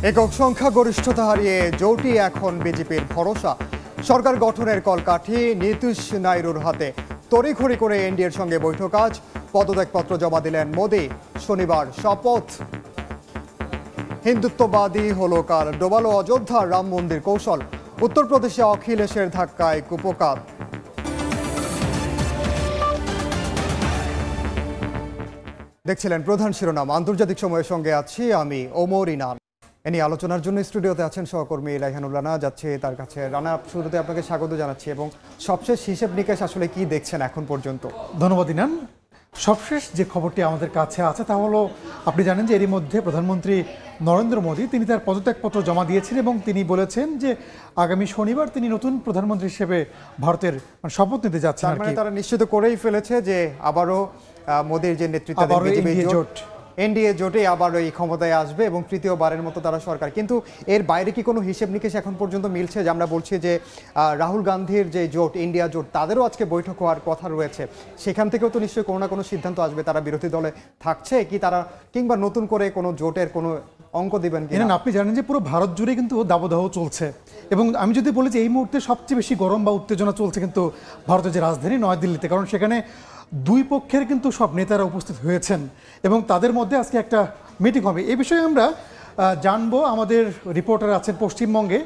একক সংখ্যাগরিষ্ঠতা হারিয়ে জোটই এখন বিজেপির ভরসা। সরকার গঠনের কলকাঠি নীতিশ নাইডুর হাতে। তড়িঘড়ি করে এনডিএর সঙ্গে বৈঠক আজ। পদত্যাগপত্র জমা দিলেন মোদি। শনিবার শপথ। হিন্দুত্ববাদী হলো কাল ডোবালো অযোধ্যার রাম মন্দির কৌশল। উত্তরপ্রদেশে অখিলেশের ধাক্কায় কুপকাত। দেখছিলেন প্রধান শিরোনাম। আন্তর্জাতিক সময়ের সঙ্গে আছি আমি ওমর ইনান। এ নিয়ে আলোচনার জন্য স্টুডিওতে আছেন সহকর্মী রায়হানুল রানা। যাচ্ছে তার কাছে। রানা, শুরুতে আপনাকে স্বাগত জানাচ্ছি এবং সবশেষ হিসেব নিকেশ আসলে কি দেখছেন এখন পর্যন্ত? ধন্যবাদ ইনান। সবশেষ যে খবরটি আমাদের কাছে আছে তা হলো, আপনি জানেন যে এরই মধ্যে প্রধানমন্ত্রী নরেন্দ্র মোদী তিনি তার পদত্যাগপত্র জমা দিয়েছেন এবং তিনি বলেছেন যে আগামী শনিবার তিনি নতুন প্রধানমন্ত্রী হিসেবে ভারতের শপথ নিতে যাচ্ছেন। মানে তারা নিশ্চিত করেই ফেলেছে যে আবারও মোদীর যে নেতৃত্বে এনডিএ জোটে আবার এই ক্ষমতায় আসবে এবং তৃতীয়বারের মতো তারা সরকার। কিন্তু এর বাইরে কি কোনো হিসেব নিকেশ এখন পর্যন্ত মিলছে? যে আমরা বলছি যে রাহুল গান্ধীর যে জোট, ইন্ডিয়া জোট, তাদেরও আজকে বৈঠক হওয়ার কথা রয়েছে। সেখান থেকেও তো নিশ্চয়ই কোনো না কোনো সিদ্ধান্ত আসবে। তারা বিরোধী দলে থাকছে কি, তারা কিংবা নতুন করে কোনো জোটের কোনো অঙ্ক দিবেন কি? আপনি জানেন যে পুরো ভারত জুড়ে কিন্তু দাবদাহ চলছে এবং আমি যদি বলি যে এই মুহূর্তে সবচেয়ে বেশি গরম বা উত্তেজনা চলছে কিন্তু ভারতের যে রাজধানী নয়াদিল্লিতে, কারণ সেখানে দুই পক্ষের কিন্তু সব নেতারা উপস্থিত হয়েছেন এবং তাদের মধ্যে আজকে একটা মিটিং হবে। এই বিষয়ে আমরা জানবো। আমাদের রিপোর্টার আছেন পশ্চিমবঙ্গে,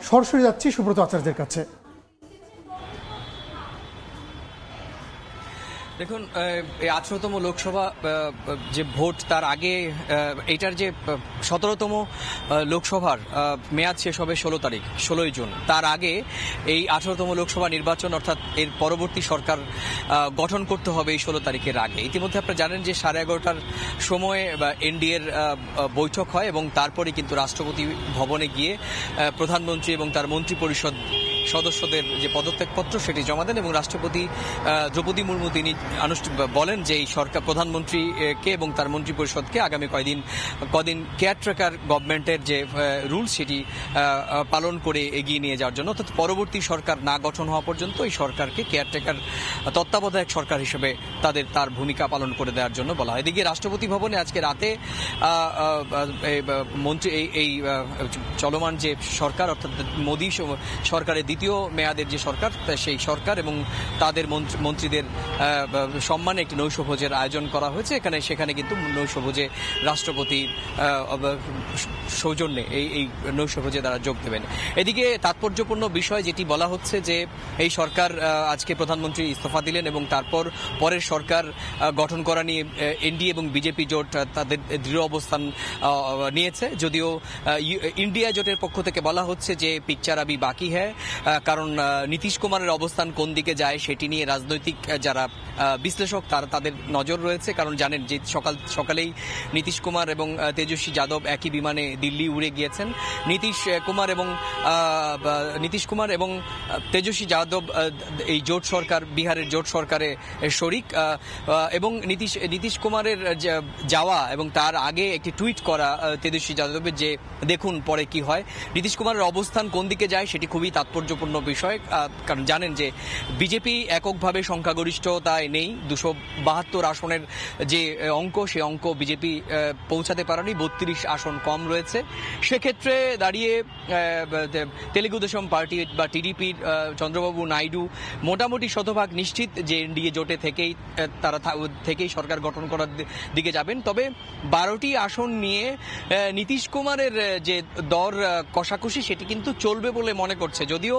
সরাসরি যাচ্ছি সুব্রত আচার্যের কাছে। দেখুন, এই 18তম লোকসভা যে ভোট, তার আগে এইটার যে 17তম লোকসভার মেয়াদ শেষ হবে 16 তারিখ, 16ই জুন। তার আগে এই 18তম লোকসভা নির্বাচন, অর্থাৎ এর পরবর্তী সরকার গঠন করতে হবে এই 16 তারিখের আগে। ইতিমধ্যে আপনারা জানেন যে 11:30টার সময়ে এনডিএর বৈঠক হয় এবং তারপরে কিন্তু রাষ্ট্রপতি ভবনে গিয়ে প্রধানমন্ত্রী এবং তার মন্ত্রী পরিষদ সদস্যদের যে পদত্যাগপত্র সেটি জমা দেন এবং রাষ্ট্রপতি দ্রৌপদী মুর্মু তিনি বলেন যে এই সরকার প্রধানমন্ত্রীকে এবং তার মন্ত্রী পরিষদকে আগামী কদিন কেয়ারটেকার গভর্নমেন্টের যে রুল সেটি পালন করে এগিয়ে নিয়ে যাওয়ার জন্য, অর্থাৎ পরবর্তী সরকার না গঠন হওয়া পর্যন্ত এই সরকারকে কেয়ারটেকার তত্ত্বাবধায়ক সরকার হিসেবে তার ভূমিকা পালন করে দেওয়ার জন্য বলা হয়। এদিকে রাষ্ট্রপতি ভবনে আজকে রাতে মন্ত্রী এই চলমান যে সরকার, অর্থাৎ মোদী সরকারের দ্বিতীয় মেয়াদের যে সরকার, সেই সরকার এবং তাদের মন্ত্রীদের সম্মানে একটি নৈশভোজের আয়োজন করা হয়েছে। সেখানে কিন্তু নৈশভোজে রাষ্ট্রপতি সৌজন্যে এই নৈশভোজে তারা যোগ দেবেন। এদিকে তাৎপর্যপূর্ণ বিষয় যেটি বলা হচ্ছে যে এই সরকার আজকে প্রধানমন্ত্রী ইস্তফা দিলেন এবং পরের সরকার গঠন করা নিয়ে এনডিএ এবং বিজেপি জোট তাদের দৃঢ় অবস্থান নিয়েছে। যদিও ইন্ডিয়া জোটের পক্ষ থেকে বলা হচ্ছে যে পিকচার আবি বাকি হ্যাঁ, কারণ নীতিশ কুমারের অবস্থান কোন দিকে যায় সেটি নিয়ে রাজনৈতিক যারা বিশ্লেষক তাদের নজর রয়েছে। কারণ জানেন যে সকালেই নীতিশ কুমার এবং তেজস্বী যাদব একই বিমানে দিল্লি উড়ে গিয়েছেন। নীতিশ কুমার এবং তেজস্বী যাদব এই জোট সরকার, বিহারের জোট সরকারে শরিক এবং নীতিশ কুমারের যাওয়া এবং তার আগে একটি টুইট করা তেজস্বী যাদবের যে দেখুন পরে কি হয়। নীতিশ কুমারের অবস্থান কোন দিকে যায় সেটি খুবই তাৎপর্যপূর্ণ বিষয়। কারণ জানেন যে বিজেপি এককভাবে সংখ্যাগরিষ্ঠতায় নেই। 272 আসনের যে অঙ্ক, সে অঙ্ক বিজেপি পৌঁছাতে পারেনি। 32 আসন কম রয়েছে। সেক্ষেত্রে দাঁড়িয়ে তেলেগু দেশম পার্টি বা টিডিপির চন্দ্রবাবু নাইডু মোটামুটি শতভাগ নিশ্চিত যে এনডিএ জোটে থেকেই সরকার গঠন করার দিকে যাবেন। তবে 12টি আসন নিয়ে নীতিশ কুমারের যে দর কষাকষি সেটি কিন্তু চলবে বলে মনে করছে। যদিও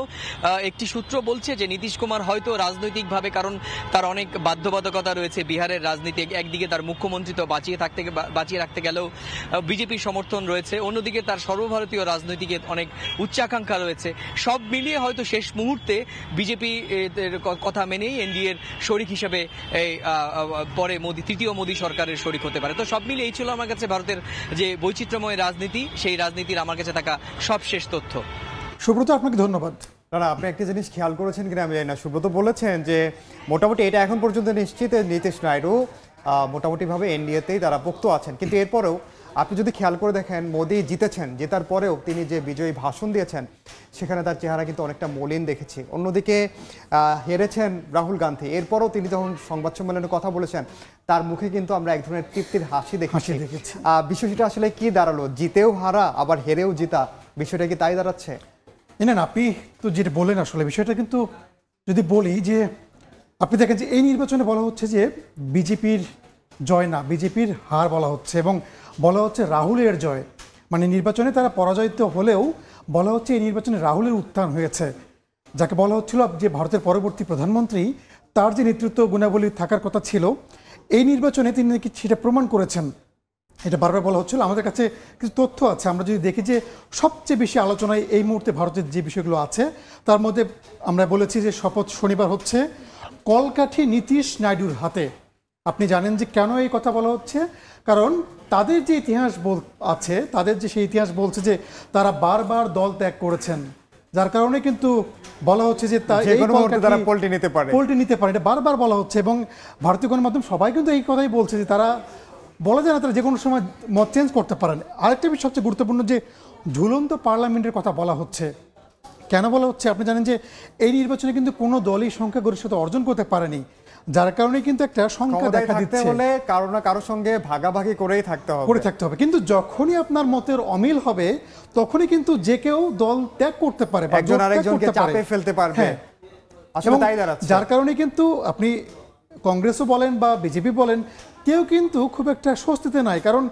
একটি সূত্র বলছে যে নীতিশ কুমার হয়তো রাজনৈতিকভাবে, কারণ তার অনেক বাধ্যবাধকতা রয়েছে বিহারের রাজনীতি, একদিকে তার মুখ্যমন্ত্রী তো বাঁচিয়ে রাখতে গেলেও বিজেপির সমর্থন রয়েছে, অন্যদিকে তার সর্বভারতীয় রাজনীতিকে অনেক উচ্চাকাঙ্ক্ষা রয়েছে। সব মিলিয়ে হয়তো শেষ মুহূর্তে বিজেপি কথা মেনেই এনডিএর শরিক হিসেবে পরে তৃতীয় মোদী সরকারের শরিক হতে পারে। তো সব মিলিয়ে এই ছিল আমার কাছে ভারতের যে বৈচিত্র্যময় রাজনীতি, সেই রাজনীতির আমার কাছে থাকা সবশেষ তথ্য। সুব্রত, আপনাকে ধন্যবাদ। না, আপনি একটা জিনিস খেয়াল করেছেন কিনা আমি জানি না, সুব্রত বলেছেন যে মোটামুটি এটা এখন পর্যন্ত নিশ্চিত নীতিশ নাইডু মোটামুটিভাবে এনডিএতেই তারা পোক্ত আছেন। কিন্তু এরপরেও আপনি যদি খেয়াল করে দেখেন মোদি জিতেছেন, জেতার পরেও তিনি যে বিজয়ী ভাষণ দিয়েছেন সেখানে তার চেহারা কিন্তু অনেকটা মলিন দেখেছি। অন্যদিকে হেরেছেন রাহুল গান্ধী, এরপরও তিনি যখন সংবাদ সম্মেলনে কথা বলেছেন তার মুখে কিন্তু আমরা এক ধরনের তৃপ্তির হাসি দেখেছি। বিষয়টা আসলে কি দাঁড়ালো? জিতেও হারা আবার হেরেও জিতা, বিষয়টা কি তাই দাঁড়াচ্ছে? না, আপনি তো যেটা বলেন আসলে বিষয়টা কিন্তু যদি বলি যে আপনি দেখেন যে এই নির্বাচনে বলা হচ্ছে যে বিজেপির জয় না, বিজেপির হার বলা হচ্ছে, এবং বলা হচ্ছে রাহুলের জয়। মানে নির্বাচনে তারা পরাজয়িত হলেও বলা হচ্ছে এই নির্বাচনে রাহুলের উত্থান হয়েছে, যাকে বলা হচ্ছিল যে ভারতের পরবর্তী প্রধানমন্ত্রী, তার যে নেতৃত্ব গুণাবলী থাকার কথা ছিল এই নির্বাচনে তিনি নাকি সেটা প্রমাণ করেছেন। এটা বারবার বলা হচ্ছিল। আমাদের কাছে কিছু তথ্য আছে, আমরা যদি দেখি যে সবচেয়ে বেশি আলোচনায় এই মুহূর্তে ভারতের যে বিষয়গুলো আছে তার মধ্যে আমরা বলেছি যে শপথ শনিবার হচ্ছে কলকাঠি নীতিশ নাইডুর হাতে। আপনি জানেন যে কেন এই কথা বলা হচ্ছে? কারণ তাদের যে ইতিহাস আছে, তাদের যে সেই ইতিহাস বলছে যে তারা বারবার দল ত্যাগ করেছেন, যার কারণে কিন্তু বলা হচ্ছে যে তারা পল্টি নিতে পারে, এটা বারবার বলা হচ্ছে। এবং ভারতীয় গণমাধ্যম সবাই কিন্তু এই কথাই বলছে যে তারা বলা যায় না তারা যে কোনো সময় মত চেঞ্জ করতে পারেন। আরেকটা বিষয় সবচেয়ে গুরুত্বপূর্ণ যে ঝুলন্ত পার্লামেন্টের কথা বলা হচ্ছে। কেন বলা হচ্ছে? আপনি জানেন যে এই নির্বাচনে কিন্তু কোনো দলই সংখ্যাগরিষ্ঠতা অর্জন করতে পারেনি, যার কারণে কিন্তু একটা সংখ্যা দেখা দিচ্ছে হলে কারো না কারোর সঙ্গে ভাগাভাগি করেই থাকতে হবে। কিন্তু যখনই আপনার মতের অমিল হবে তখনই কিন্তু যে কেউ দল ত্যাগ করতে পারে, একজন আরেকজনকে চাপে ফেলতে পারবে। আসলে তাই দাঁড়াচ্ছে। যার কারণে কিন্তু আপনি কংগ্রেসও বলেন বা বিজেপি বলেন, কেউ কিন্তু খুব একটা স্বস্তিতে নাই। কারণ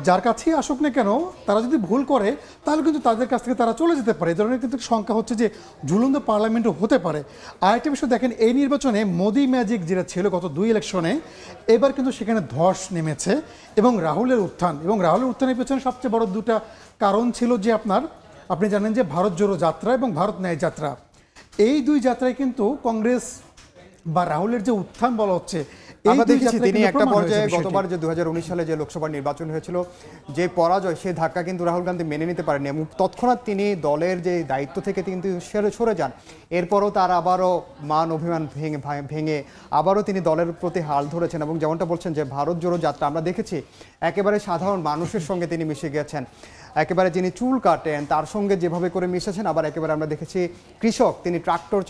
যার কাছেই আসুক না কেন, তারা যদি ভুল করে তাহলে কিন্তু তাদের কাছ থেকে তারা চলে যেতে পারে। এই ধরনের কিন্তু সংখ্যা হচ্ছে যে ঝুলন্ত পার্লামেন্টও হতে পারে। আরেকটা বিষয় দেখেন, এই নির্বাচনে মোদি ম্যাজিক যেটা ছিল গত 2 ইলেকশনে, এবার কিন্তু সেখানে ধস নেমেছে এবং রাহুলের উত্থানের পেছনে সবচেয়ে বড় দুটা কারণ ছিল যে আপনি জানেন যে ভারত জোড়ো যাত্রা এবং ভারত ন্যায় যাত্রা, এই দুই যাত্রায় কিন্তু কংগ্রেস বা রাহুলের যে উত্থান বলা হচ্ছে, আমরা দেখেছি তিনি একটা পর্যায়ে গতবার যে 2019 সালে যে লোকসভা নির্বাচন হয়েছিল, যে পরাজয়, সেই ধাক্কা কিন্তু রাহুল গান্ধী মেনে নিতে পারেনি এবং তৎক্ষণাৎ তিনি দলের যে দায়িত্ব থেকে কিন্তু সরে যান। এরপরও তার আবারও মান অভিমান ভেঙে আবারও তিনি দলের প্রতি হাল ধরেছেন এবং যেমনটা বলছেন যে ভারত জোড়ো যাত্রা আমরা দেখেছি একেবারে সাধারণ মানুষের সঙ্গে তিনি মিশে গেছেন। একেবারে যিনি চুল কাটেন তার সঙ্গে যেভাবে করে মিশেছেন, আবার একেবারে আমরা দেখেছি কৃষক, তিনি ট্রাক্টর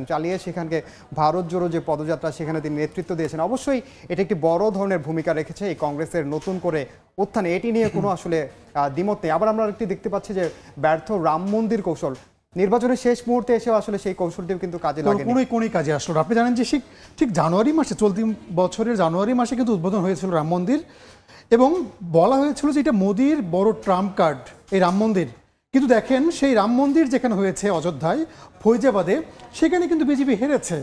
চালিয়ে সেখানকে ভারত জোড়ো যে পদযাত্রা সেখানে তিনি নেতৃত্ব দিয়েছেন। অবশ্যই এটা একটি বড় ধরনের ভূমিকা রেখেছে এই কংগ্রেসের নতুন করে উত্থানে, এটি নিয়ে কোনো আসলে দ্বিমত নেই। আবার আমরা একটি দেখতে পাচ্ছি যে ব্যর্থ রাম মন্দির কৌশল নির্বাচনের শেষ মুহূর্তে এসেও আসলে সেই কৌশলটিও কিন্তু কাজে লাগেনি, কোনোই কাজে আসলো। আপনি জানেন যে ঠিক জানুয়ারি মাসে, চলতি বছরের জানুয়ারি মাসে কিন্তু উদ্বোধন হয়েছিল রাম মন্দির এবং বলা হয়েছিল যে এটা মোদির বড় ট্রাম্প কার্ড এই রাম মন্দির। কিন্তু দেখেন সেই রাম মন্দির যেখানে হয়েছে অযোধ্যায়, ফৈজাবাদে, সেখানে কিন্তু বিজেপি হেরেছে।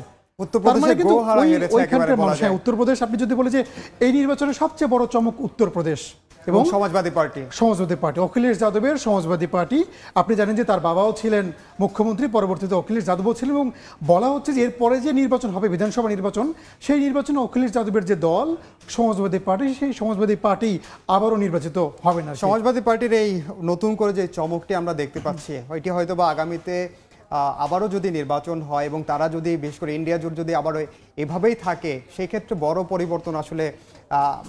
উত্তরপ্রদেশ আপনি যদি বলে যে এই নির্বাচনের সবচেয়ে বড় চমক উত্তরপ্রদেশ এবং সমাজবাদী পার্টি, অখিলেশ যাদবের সমাজবাদী পার্টি। আপনি জানেন যে তার বাবাও ছিলেন মুখ্যমন্ত্রী, পরবর্তীতে অখিলেশ যাদবও ছিলেন এবং বলা হচ্ছে যে এরপরে যে নির্বাচন হবে বিধানসভা নির্বাচন, সেই নির্বাচনে অখিলেশ যাদবের যে দল সমাজবাদী পার্টি, সেই সমাজবাদী পার্টি আবারও নির্বাচিত হবে না। সমাজবাদী পার্টির এই নতুন করে যে চমকটি আমরা দেখতে পাচ্ছি, এটি হয়তো বা আগামীতে আবারও যদি নির্বাচন হয় এবং তারা যদি বিশেষ করে ইন্ডিয়া জোট যদি আবারও এভাবেই থাকে, সেই ক্ষেত্রে বড় পরিবর্তন আসলে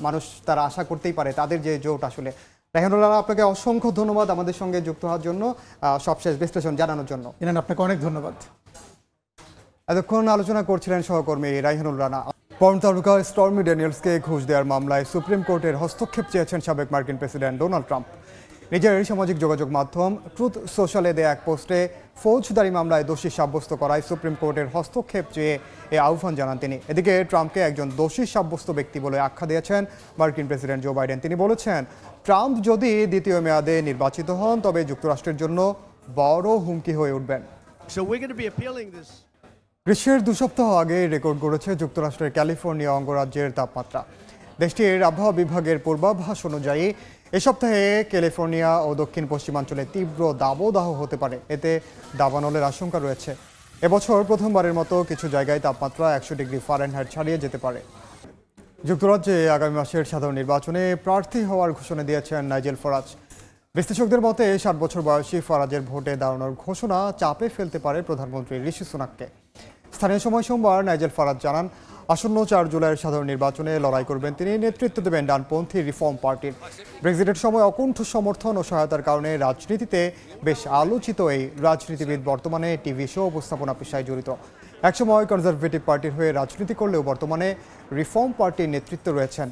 মানুষ তারা আশা করতেই পারে তাদের যে জোট। আসলে রায়হানুল রানা, আপনাকে অসংখ্য ধন্যবাদ আমাদের সঙ্গে যুক্ত হওয়ার জন্য, সবশেষ বিশ্লেষণ জানানোর জন্য। আপনাকে অনেক ধন্যবাদ। এতক্ষণ আলোচনা করছিলেন সহকর্মী রায়হানুল রানা। পর্ন তারকা স্টর্মি ড্যানিয়েলসকে ঘুষ দেওয়ার মামলায় সুপ্রিম কোর্টের হস্তক্ষেপ চেয়েছেন সাবেক মার্কিন প্রেসিডেন্ট ডোনাল্ড ট্রাম্প। নিজের সামাজিক যোগাযোগ মাধ্যম ট্রুথ সোশ্যালে দেয়া এক পোস্টে ফৌজদারি মামলায় দোষী সাব্যস্ত করায় সুপ্রিম কোর্টের হস্তক্ষেপ চেয়ে এই আহ্বান জানান তিনি। এদিকে ট্রাম্পকে একজন দোষী সাব্যস্ত ব্যক্তি বলে আখ্যা দিয়েছেন মার্কিন প্রেসিডেন্ট জো বাইডেন। তিনি বলেছেন, ট্রাম্প যদি দ্বিতীয় মেয়াদে নির্বাচিত হন তবে যুক্তরাষ্ট্রের জন্য বড় হুমকি হয়ে উঠবেন। গ্রীষ্মের 2 সপ্তাহ আগে রেকর্ড করেছে যুক্তরাষ্ট্রের ক্যালিফোর্নিয়া অঙ্গরাজ্যের তাপমাত্রা। দেশটির আবহাওয়া বিভাগের পূর্বাভাস অনুযায়ী এ সপ্তাহে ক্যালিফোর্নিয়া ও দক্ষিণ পশ্চিমাঞ্চলে তীব্র দাবদাহ হতে পারে, এতে দাবানলের আশঙ্কা রয়েছে। এবছর প্রথমবারের মতো কিছু জায়গায় তাপমাত্রা 100 ডিগ্রি ফারেনহাইট ছাড়িয়ে যেতে পারে। যুক্তরাজ্যে আগামী মাসের সাধারণ নির্বাচনে প্রার্থী হওয়ার ঘোষণা দিয়েছেন নাইজেল ফারাজ। বিশ্লেষকদের মতে 60 বছর বয়সী ফারাজের ভোটে দাঁড়ানোর ঘোষণা চাপে ফেলতে পারে প্রধানমন্ত্রী ঋষি সুনাককে। স্থানীয় সময় সোমবার নাইজেল ফারাজ জানান, আসন্ন 4 জুলাইয়ের সাধারণ নির্বাচনে লড়াই করবেন তিনি। নেতৃত্ব দেবেন ডানপন্থী রিফর্ম পার্টির। ব্রেক্সিটের সময় অকুণ্ঠ সমর্থন ও সহায়তার কারণে রাজনীতিতে বেশ আলোচিত এই রাজনীতিবিদ বর্তমানে টিভি শো উপস্থাপনা পেশায় জড়িত। একসময় কনজারভেটিভ পার্টির হয়ে রাজনীতি করলেও বর্তমানে রিফর্ম পার্টির নেতৃত্বে রয়েছেন।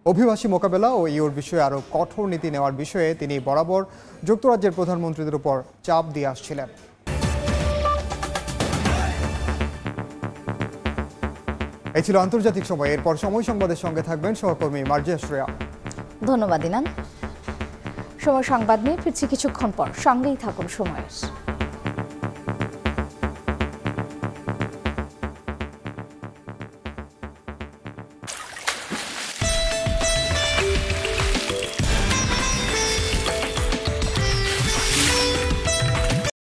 অভিবাসী মোকাবেলা ও ইউর বিষয়ে আরও কঠোর নীতি নেওয়ার বিষয়ে তিনি বরাবর যুক্তরাজ্যের প্রধানমন্ত্রীদের উপর চাপ দিয়ে আসছিলেন। এই ছিল আন্তর্জাতিক সময়। এরপর সময় সংবাদের সঙ্গে থাকবেন সহকর্মী মার্জিয়া শ্রেয়া। ধন্যবাদ ইনান। সময় সংবাদ নিয়ে ফিরছি কিছুক্ষণ পর, সঙ্গেই থাকুন সময়ের।